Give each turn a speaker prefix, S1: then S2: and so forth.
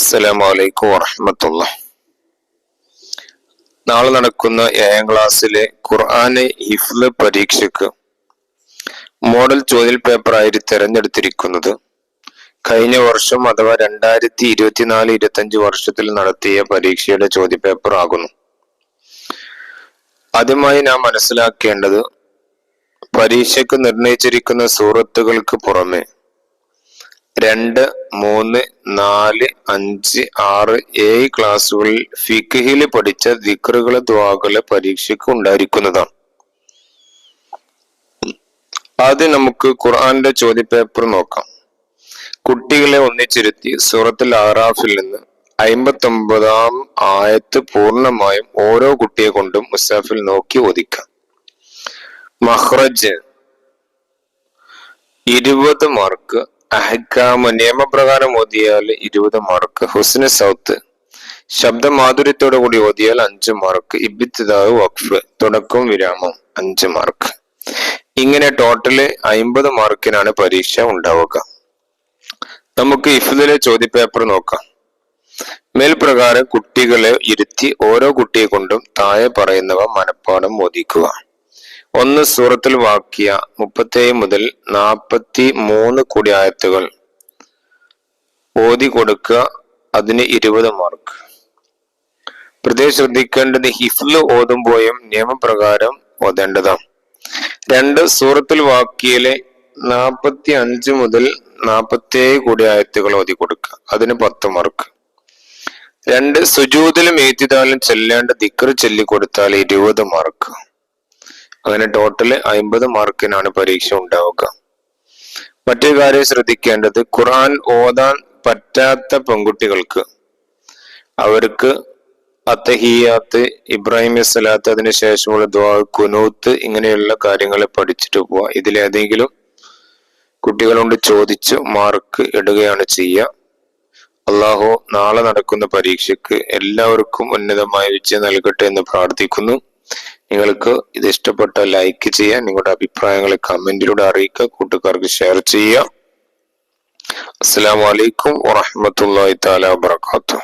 S1: അസ്സലാമു അലൈക്കും വറഹ്മത്തുള്ളാഹി. നാളെ നടക്കുന്ന 7ാം ക്ലാസ്സിലെ ഖുർആന് ഹിഫ്ള് പരീക്ഷയ്ക്ക് മോഡൽ ചോദ്യ പേപ്പറായി തിരഞ്ഞെടുത്തിരിക്കുന്നത് കഴിഞ്ഞ വർഷം അഥവാ 2024-25 വർഷത്തിൽ നടത്തിയ പരീക്ഷയുടെ ചോദ്യപേപ്പർ ആകുന്നു. ആദ്യമായി നാം മനസ്സിലാക്കേണ്ടത് പരീക്ഷയ്ക്ക് നിർണയിച്ചിരിക്കുന്ന സൂറത്തുകൾക്ക് പുറമെ 2, 3, 4, 5, 6, 7 ക്ലാസ്സുകളിൽ ഫിഖ്ഹിൽ പഠിച്ച ദിക്റുകള് ദുആകള് പരീക്ഷയ്ക്ക് ഉണ്ടായിരിക്കുന്നതാണ്. ആദ്യം നമുക്ക് ഖുർആന്റെ ചോദ്യപേപ്പർ നോക്കാം. കുട്ടികളെ ഒന്നിച്ചിരുത്തി സൂറത്തുൽ അഅറാഫിൽ നിന്ന് 59-ാം ആയത്ത് പൂർണ്ണമായും ഓരോ കുട്ടിയെ കൊണ്ടും മുസാഫിൽ നോക്കി ഓദിക്കാം. മഖ്റജ് 20 മാർക്ക്, അഹ്കാമ നിയമപ്രകാരം ഓതിയാൽ 20 മാർക്ക്, ഹുസ്ന സൗത്ത് ശബ്ദമാധുര്യത്തോടു കൂടി ഓതിയാൽ 5 മാർക്ക്, ഇബ്തിദാഉ വഖഫ് തുടക്കം വിരാമം 5 മാർക്ക്. ഇങ്ങനെ ടോട്ടല് 50 മാർക്കിനാണ് പരീക്ഷ ഉണ്ടാവുക. നമുക്ക് ഹിഫ്ളിലെ ചോദ്യപേപ്പർ നോക്കാം. മേൽപ്രകാരം കുട്ടികളെ ഇരുത്തി ഓരോ കുട്ടിയെ കൊണ്ടും താഴെ പറയുന്നവ മനഃപ്പാഠം ഓദിക്കുക. 1 സൂറത്തുൽ വാഖിയ 37 മുതൽ 43 കൂടി ആയത്തുകൾ ഓതി കൊടുക്കുക. അതിന് 20 മാർക്ക്. പ്രത്യേകം ശ്രദ്ധിക്കേണ്ടത് ഹിഫ്ള് ഓതുമ്പോഴും നിയമപ്രകാരം ഓതേണ്ടതാണ്. 2 സൂറത്തുൽ വാഖിയയിലെ 45 മുതൽ 47 കൂടി ആയത്തുകൾ ഓതി കൊടുക്കുക. അതിന് 10 മാർക്ക്. 2 സുജൂദിലും ഈത്തിദാലിലും ചെല്ലേണ്ട ദിക്ർ ചൊല്ലിക്കൊടുത്താൽ 20 മാർക്ക്. അങ്ങനെ ടോട്ടല് 50 മാർക്കിനാണ് പരീക്ഷ ഉണ്ടാവുക. മറ്റൊരു കാര്യം ശ്രദ്ധിക്കേണ്ടത് ഖുർആൻ ഓതാൻ പറ്റാത്ത പെൺകുട്ടികൾക്ക് അവർക്ക് അത്തഹിയാത്ത്, ഇബ്രാഹിം സ്വലാത്ത്, അതിനുശേഷമുള്ള ദുആ, കുനൂത്ത് ഇങ്ങനെയുള്ള കാര്യങ്ങൾ പഠിച്ചിട്ട് പോവാ. ഇതിലേതെങ്കിലും കുട്ടികളോട് ചോദിച്ച് മാർക്ക് ഇടുകയാണ് ചെയ്യുക. അള്ളാഹു നാളെ നടക്കുന്ന പരീക്ഷയ്ക്ക് എല്ലാവർക്കും ഉന്നതമായ വിജയം നൽകട്ടെ എന്ന് പ്രാർത്ഥിക്കുന്നു. നിങ്ങൾക്ക് ഇത് ഇഷ്ടപ്പെട്ട ലൈക്ക് ചെയ്യുക, നിങ്ങളുടെ അഭിപ്രായങ്ങളെ കമന്റിലൂടെ അറിയിക്കുക, കൂട്ടുകാർക്ക് ഷെയർ ചെയ്യുക. അസ്സലാമു അലൈക്കും വറഹ്മത്തുള്ളാഹി തആല വബറകാതുഹു.